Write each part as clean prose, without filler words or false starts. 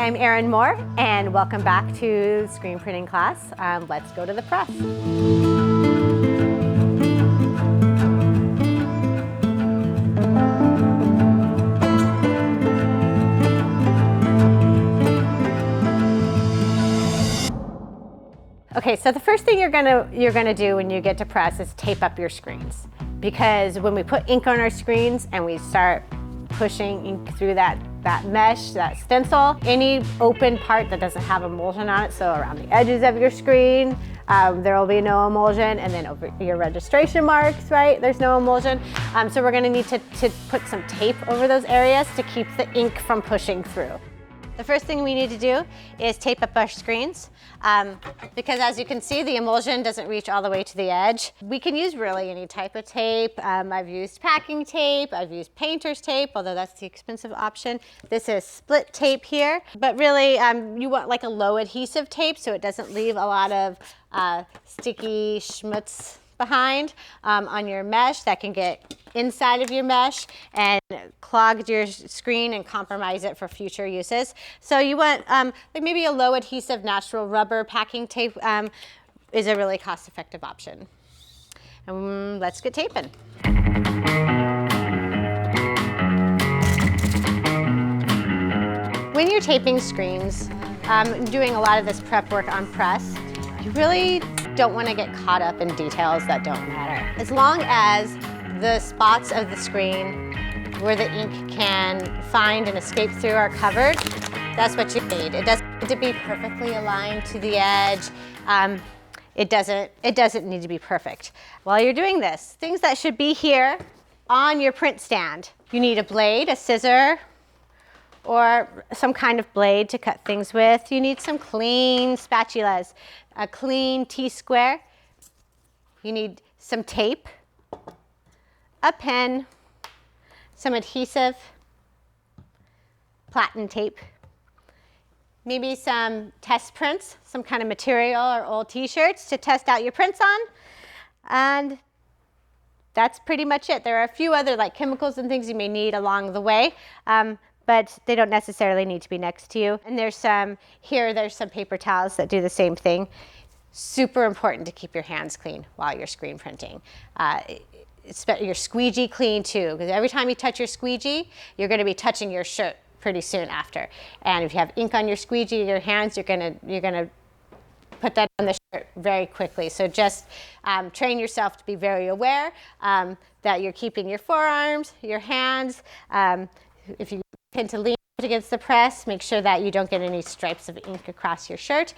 I'm Erin Moore, and welcome back to screen printing class. Let's go to the press. Okay, so the first thing you're gonna do when you get to press is tape up your screens, because when we put ink on our screens and we start pushing ink through that mesh, that stencil, any open part that doesn't have emulsion on it, so around the edges of your screen, there will be no emulsion, and then over your registration marks, right, there's no emulsion. So we're gonna need to put some tape over those areas to keep the ink from pushing through. The first thing we need to do is tape up our screens, because as you can see, the emulsion doesn't reach all the way to the edge. We can use really any type of tape. I've used packing tape, I've used painter's tape, although that's the expensive option. This is split tape here, but really you want like a low adhesive tape so it doesn't leave a lot of sticky schmutz behind on your mesh that can get inside of your mesh and clog your screen and compromise it for future uses. So you want like maybe a low adhesive natural rubber packing tape is a really cost-effective option. And let's get taping. When you're taping screens, doing a lot of this prep work on press, you really don't want to get caught up in details that don't matter. As long as the spots of the screen where the ink can find and escape through are covered, that's what you need. It doesn't need to be perfectly aligned to the edge. It doesn't need to be perfect. While you're doing this, things that should be here on your print stand. You need a blade, a scissor, or some kind of blade to cut things with. You need some clean spatulas, a clean T-square. You need some tape, a pen, some adhesive, platen tape, maybe some test prints, some kind of material or old t-shirts to test out your prints on. And that's pretty much it. There are a few other like chemicals and things you may need along the way, but they don't necessarily need to be next to you. And there's some paper towels that do the same thing. Super important to keep your hands clean while you're screen printing. Your squeegee clean too, because every time you touch your squeegee, you're going to be touching your shirt pretty soon after. And if you have ink on your squeegee, your hands, you're gonna put that on the shirt very quickly. So just train yourself to be very aware that you're keeping your forearms, your hands. If you tend to lean against the press, make sure that you don't get any stripes of ink across your shirt.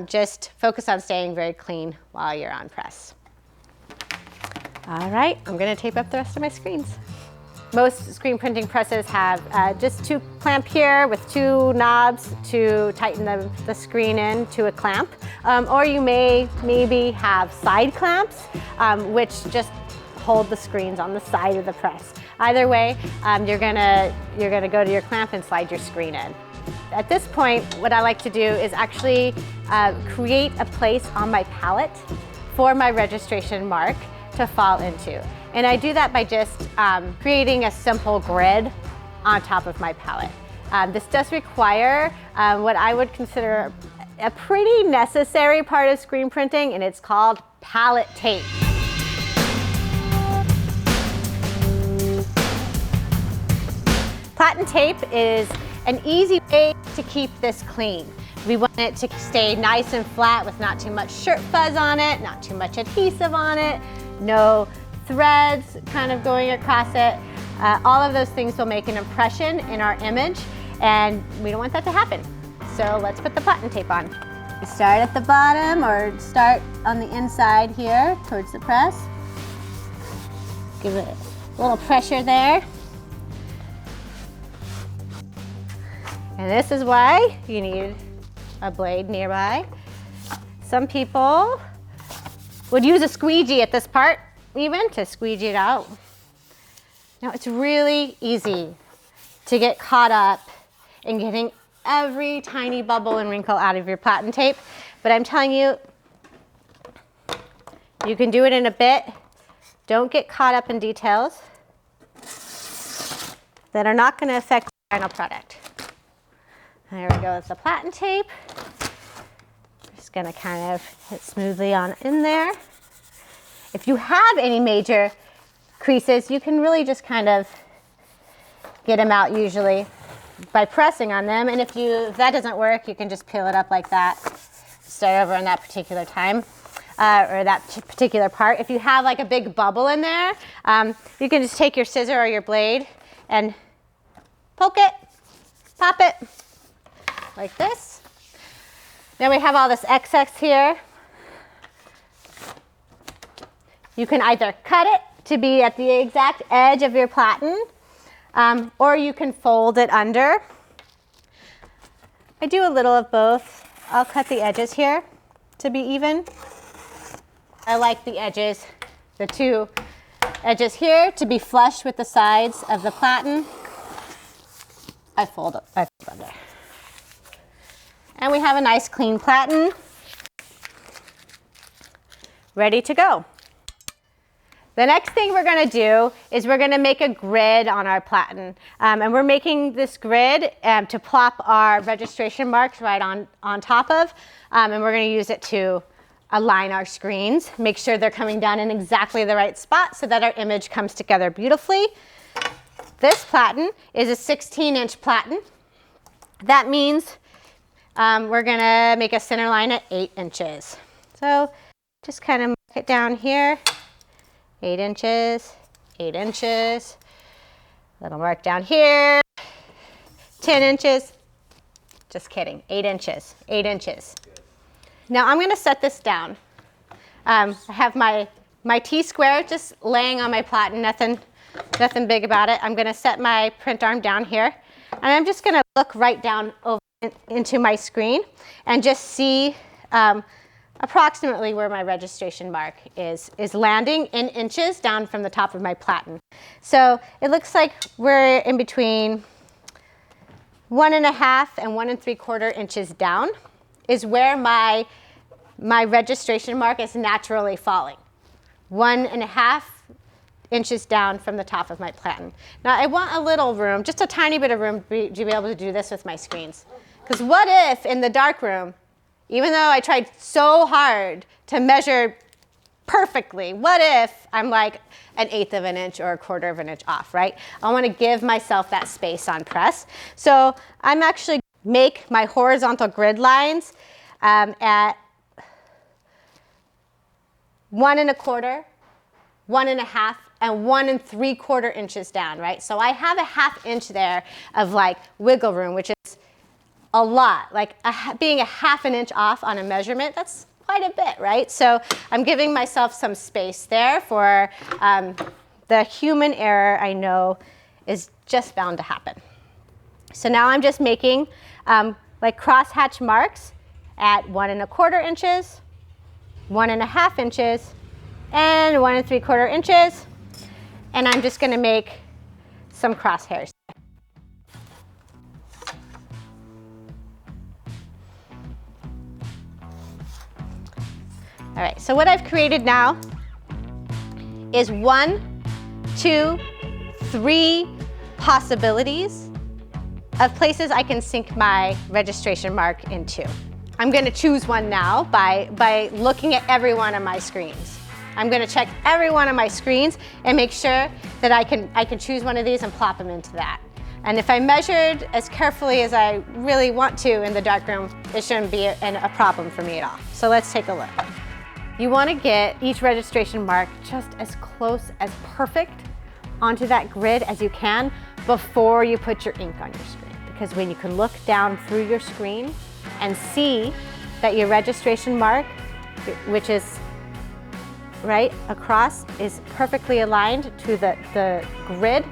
Just focus on staying very clean while you're on press. All right, I'm gonna tape up the rest of my screens. Most screen printing presses have just two clamp here with two knobs to tighten the screen in to a clamp. Or you may maybe have side clamps, which just hold the screens on the side of the press. Either way, you're gonna go to your clamp and slide your screen in. At this point, what I like to do is actually create a place on my palette for my registration mark to fall into. And I do that by just creating a simple grid on top of my palette. This does require what I would consider a pretty necessary part of screen printing, and it's called palette tape. Platen tape is an easy way to keep this clean. We want it to stay nice and flat with not too much shirt fuzz on it, not too much adhesive on it, no threads kind of going across it. All of those things will make an impression in our image, and we don't want that to happen. So let's put the platen tape on. You start at the bottom or start on the inside here towards the press. Give it a little pressure there. And this is why you need a blade nearby. Some people would use a squeegee at this part, even to squeegee it out. Now it's really easy to get caught up in getting every tiny bubble and wrinkle out of your platen tape, but I'm telling you, you can do it in a bit. Don't get caught up in details that are not going to affect the final product. There we go with the platen tape. Just gonna kind of hit smoothly on in there. If you have any major creases, you can really just kind of get them out usually by pressing on them. And if that doesn't work, you can just peel it up like that. Start over on that particular time, or that particular part. If you have like a big bubble in there, you can just take your scissor or your blade and poke it, pop it, like this. Then we have all this excess here. You can either cut it to be at the exact edge of your platen, or you can fold it under. I do a little of both. I'll cut the edges here to be even. I like the edges, the two edges here, to be flush with the sides of the platen. I fold under. And we have a nice clean platen ready to go. The next thing we're going to do is we're going to make a grid on our platen. And we're making this grid to plop our registration marks right on top of. And we're going to use it to align our screens, make sure they're coming down in exactly the right spot so that our image comes together beautifully. This platen is a 16-inch platen. That means we're going to make a center line at 8 inches. So just kind of mark it down here. 8 inches, 8 inches, little mark down here, 10 inches, just kidding, 8 inches, 8 inches. Now I'm gonna set this down. I have my T-square just laying on my platen, nothing big about it. I'm gonna set my print arm down here, and I'm just gonna look right down over into my screen and just see approximately where my registration mark is landing in inches down from the top of my platen. So it looks like we're in between 1.5 and 1 3/4 inches down is where my registration mark is naturally falling. 1.5 inches down from the top of my platen. Now I want a little room, just a tiny bit of room to be able to do this with my screens. Because what if in the dark room, even though I tried so hard to measure perfectly, what if I'm like 1/8 of an inch or 1/4 of an inch off, right? I want to give myself that space on press. So I'm actually make my horizontal grid lines at 1 1/4, 1.5, and 1 3/4 inches down, right? So I have a 1/2 inch there of like wiggle room, which is a lot, like being a 1/2 an inch off on a measurement, that's quite a bit, right? So I'm giving myself some space there for the human error I know is just bound to happen. So now I'm just making like crosshatch marks at 1 1/4 inches, 1.5 inches, and 1 3/4 inches. And I'm just gonna make some crosshairs. All right, so what I've created now is 1, 2, 3 possibilities of places I can sink my registration mark into. I'm gonna choose one now by looking at every one of my screens. I'm gonna check every one of my screens and make sure that I can choose one of these and plop them into that. And if I measured as carefully as I really want to in the darkroom, it shouldn't be a problem for me at all. So let's take a look. You want to get each registration mark just as close as perfect onto that grid as you can before you put your ink on your screen. Because when you can look down through your screen and see that your registration mark, which is right across, is perfectly aligned to the grid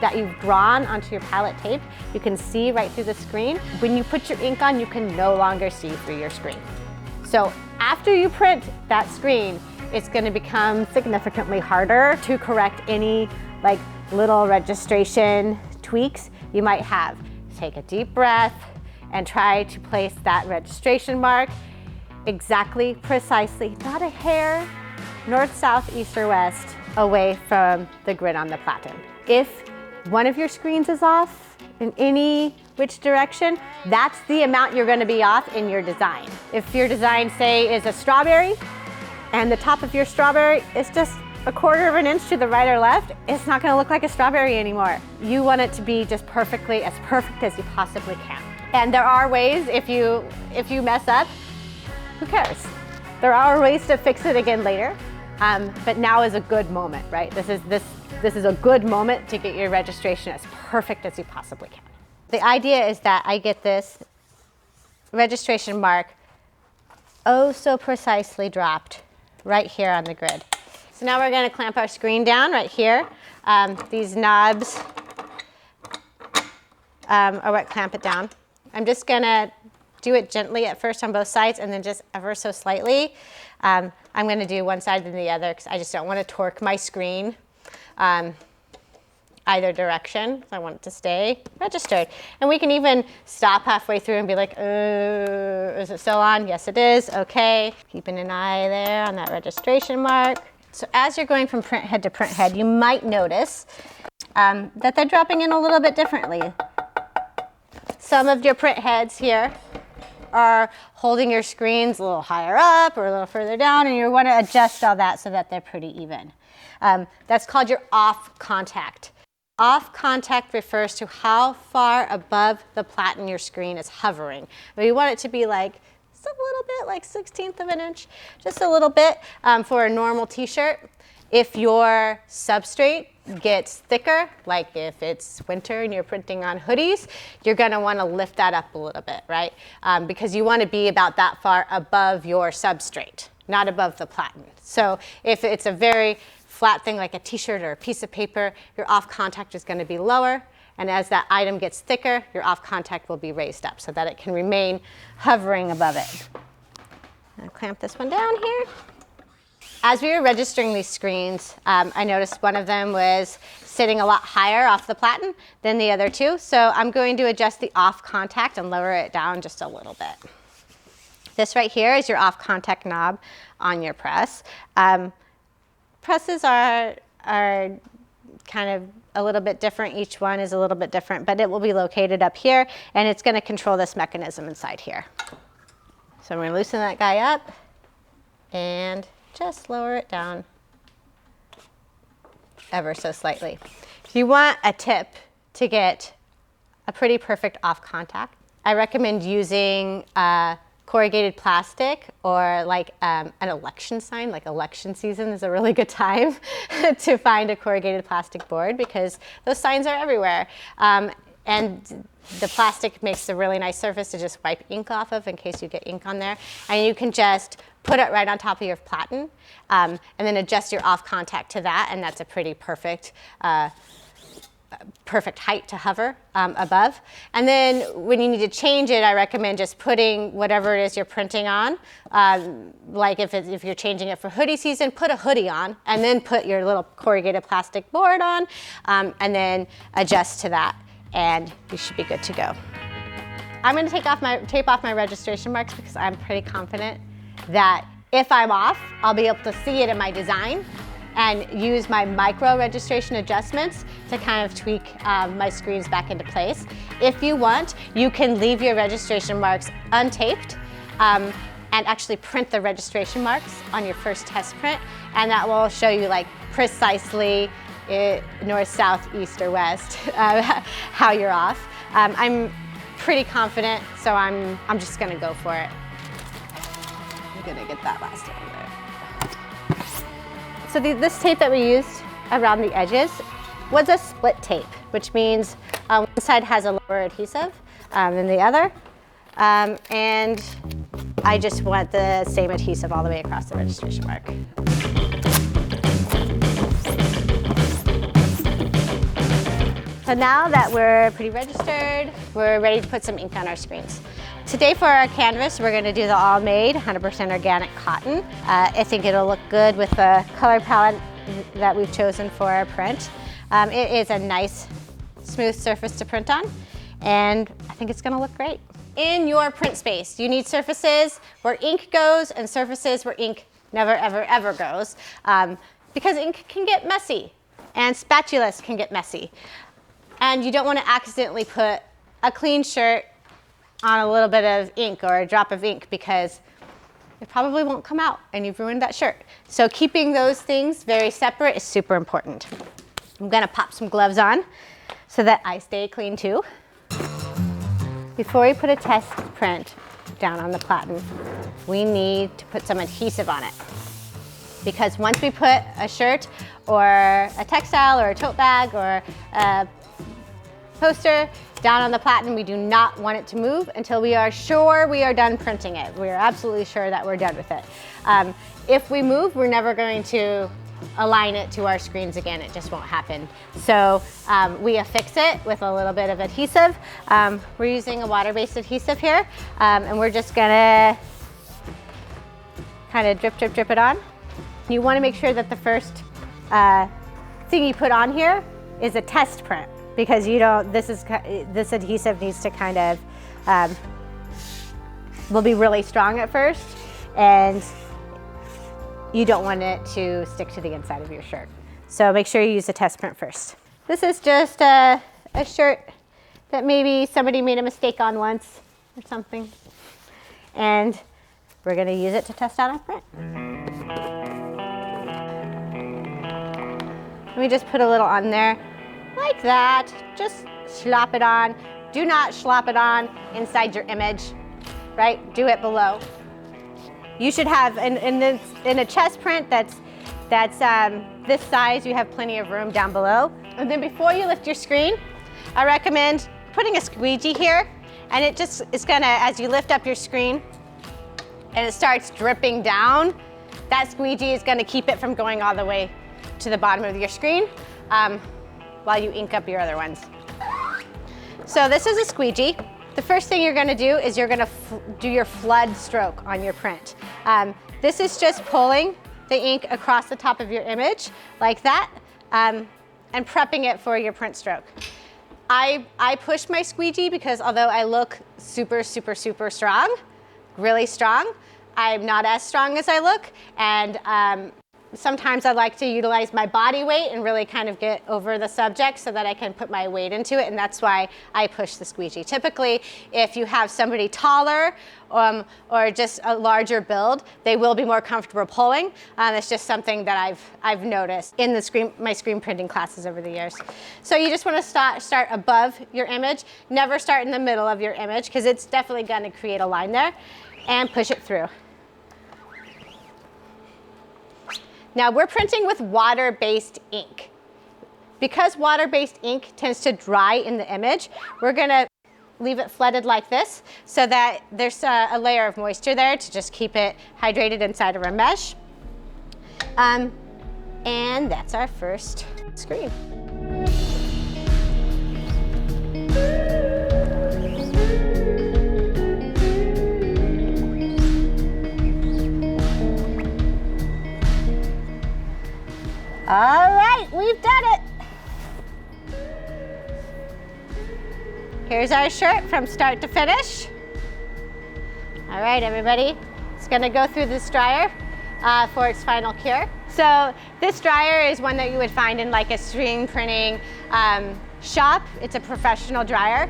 that you've drawn onto your palette tape, you can see right through the screen. When you put your ink on, you can no longer see through your screen. So after you print that screen, it's going to become significantly harder to correct any like little registration tweaks you might have. Take a deep breath and try to place that registration mark exactly, precisely, not a hair, north, south, east, or west, away from the grid on the platen. If one of your screens is off in any which direction, that's the amount you're gonna be off in your design. If your design, say, is a strawberry, and the top of your strawberry is just a 1/4 of an inch to the right or left, it's not gonna look like a strawberry anymore. You want it to be just perfect as you possibly can. And there are ways, if you mess up, who cares? There are ways to fix it again later, but now is a good moment, right? This is a good moment to get your registration as perfect as you possibly can. The idea is that I get this registration mark oh so precisely dropped right here on the grid. So now we're going to clamp our screen down right here. These knobs are what clamp it down. I'm just going to do it gently at first on both sides and then just ever so slightly. I'm going to do one side then the other because I just don't want to torque my screen either direction. I want it to stay registered. And we can even stop halfway through and be like, is it still on? Yes, it is. Okay. Keeping an eye there on that registration mark. So as you're going from print head to print head, you might notice that they're dropping in a little bit differently. Some of your print heads here are holding your screens a little higher up or a little further down, and you want to adjust all that so that they're pretty even. That's called your off contact. Off contact refers to how far above the platen your screen is hovering. But you want it to be like just a little bit, like 1/16 of an inch, just a little bit for a normal t-shirt. If your substrate gets thicker, like if it's winter and you're printing on hoodies, you're gonna wanna lift that up a little bit, right? Because you wanna be about that far above your substrate, not above the platen. So if it's a very flat thing like a t-shirt or a piece of paper, your off contact is gonna be lower. And as that item gets thicker, your off contact will be raised up so that it can remain hovering above it. I'll clamp this one down here. As we were registering these screens, I noticed one of them was sitting a lot higher off the platen than the other two. So I'm going to adjust the off contact and lower it down just a little bit. This right here is your off contact knob on your press. Presses are kind of a little bit different. Each one is a little bit different, but it will be located up here, and it's going to control this mechanism inside here. So I'm going to loosen that guy up and just lower it down ever so slightly. If you want a tip to get a pretty perfect off contact, I recommend using corrugated plastic or like an election sign, like election season is a really good time to find a corrugated plastic board because those signs are everywhere. And the plastic makes a really nice surface to just wipe ink off of in case you get ink on there. And you can just put it right on top of your platen and then adjust your off contact to that, and that's a pretty perfect height to hover above. And then when you need to change it, I recommend just putting whatever it is you're printing on. Like if you're changing it for hoodie season, put a hoodie on and then put your little corrugated plastic board on and then adjust to that, and you should be good to go. I'm going to tape off my registration marks because I'm pretty confident that if I'm off, I'll be able to see it in my design and use my micro registration adjustments to kind of tweak my screens back into place. If you want, you can leave your registration marks untaped and actually print the registration marks on your first test print, and that will show you like precisely north, south, east, or west how you're off. I'm pretty confident, so I'm just gonna go for it. I'm gonna get that last one there. So this tape that we used around the edges was a split tape, which means one side has a lower adhesive than the other. And I just want the same adhesive all the way across the registration mark. So now that we're pretty registered, we're ready to put some ink on our screens. Today for our canvas, we're going to do the Allmade 100% organic cotton. I think it'll look good with the color palette that we've chosen for our print. It is a nice, smooth surface to print on, and I think it's going to look great. In your print space, you need surfaces where ink goes and surfaces where ink never, ever, ever goes, because ink can get messy and spatulas can get messy. And you don't want to accidentally put a clean shirt on a little bit of ink or a drop of ink, because it probably won't come out and you've ruined that shirt. So keeping those things very separate is super important. I'm gonna pop some gloves on so that I stay clean too. Before we put a test print down on the platen, we need to put some adhesive on it. Because once we put a shirt or a textile or a tote bag or a poster down on the platen, we do not want it to move until we are sure we are done printing it. We are absolutely sure that we're done with it. If we move, we're never going to align it to our screens again. It just won't happen. So we affix it with a little bit of adhesive. We're using a water-based adhesive here, and we're just gonna kind of drip, drip, drip it on. You want to make sure that the first thing you put on here is a test print, because you don't. This adhesive needs to kind of will be really strong at first, and you don't want it to stick to the inside of your shirt. So make sure you use the test print first. This is just a shirt that maybe somebody made a mistake on once or something. And we're gonna use it to test out our print. Let me just put a little on there like that. Just slop it on. Do not slop it on inside your image, right? Do it below. You should have, in a chest print that's this size, you have plenty of room down below. And then before you lift your screen, I recommend putting a squeegee here, and it's gonna, as you lift up your screen and it starts dripping down, that squeegee is gonna keep it from going all the way to the bottom of your screen while you ink up your other ones. So this is a squeegee. The first thing you're gonna do is you're gonna do your flood stroke on your print. This is just pulling the ink across the top of your image like that, and prepping it for your print stroke. I push my squeegee because although I look super, super, super strong, really strong, I'm not as strong as I look, and sometimes I like to utilize my body weight and really kind of get over the subject so that I can put my weight into it, and that's why I push the squeegee. Typically, if you have somebody taller or just a larger build, they will be more comfortable pulling. It's just something that I've noticed in my screen printing classes over the years. So you just want to start above your image. Never start in the middle of your image, because it's definitely going to create a line there, and push it through. Now we're printing with water-based ink. Because water-based ink tends to dry in the image, we're gonna leave it flooded like this so that there's a layer of moisture there to just keep it hydrated inside of our mesh. And that's our first screen. All right, we've done it. Here's our shirt from start to finish. All right, everybody. It's gonna go through this dryer for its final cure. So this dryer is one that you would find in like a screen printing shop. It's a professional dryer.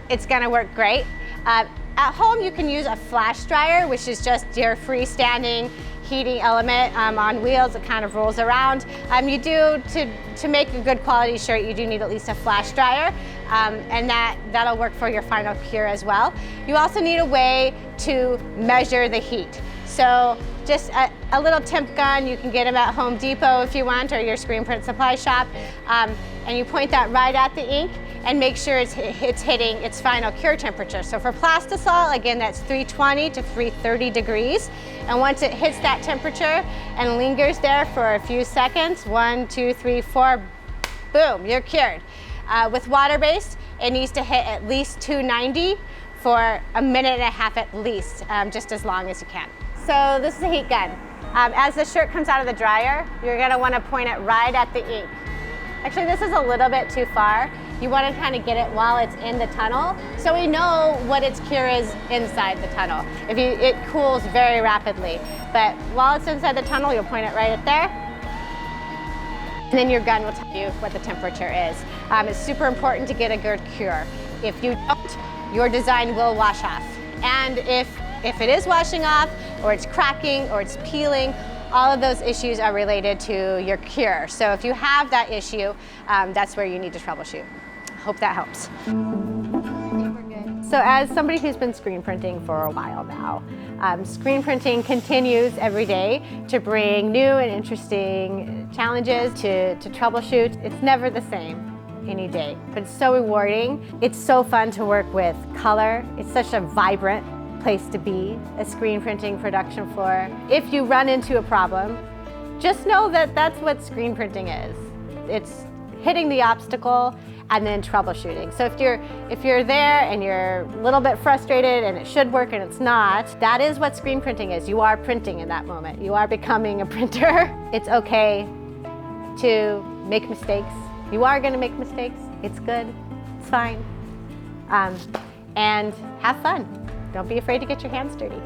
It's gonna work great. At home, you can use a flash dryer, which is just your freestanding heating element on wheels. It kind of rolls around. To make a good quality shirt, you do need at least a flash dryer, and that'll work for your final cure as well. You also need a way to measure the heat. So just a little temp gun, you can get them at Home Depot if you want, or your screen print supply shop, and you point that right at the ink and make sure it's hitting its final cure temperature. So for plastisol, again, that's 320 to 330 degrees. And once it hits that temperature and lingers there for a few seconds, 1, 2, 3, 4, boom, you're cured. With water-based, it needs to hit at least 290 for a minute and a half at least, just as long as you can. So this is a heat gun. As the shirt comes out of the dryer, you're gonna wanna point it right at the ink. Actually, this is a little bit too far. You want to kind of get it while it's in the tunnel, so we know what its cure is inside the tunnel. It cools very rapidly, but while it's inside the tunnel, you'll point it right at there, and then your gun will tell you what the temperature is. It's super important to get a good cure. If you don't, your design will wash off. And if it is washing off, or it's cracking, or it's peeling, all of those issues are related to your cure. So if you have that issue, that's where you need to troubleshoot. Hope that helps. So as somebody who's been screen printing for a while now, screen printing continues every day to bring new and interesting challenges to troubleshoot. It's never the same any day, but it's so rewarding. It's so fun to work with color. It's such a vibrant place to be, a screen printing production floor. If you run into a problem, just know that that's what screen printing is. It's hitting the obstacle and then troubleshooting. So if you're there and you're a little bit frustrated and it should work and it's not, that is what screen printing is. You are printing in that moment. You are becoming a printer. It's okay to make mistakes. You are going to make mistakes. It's good. It's fine. And have fun. Don't be afraid to get your hands dirty.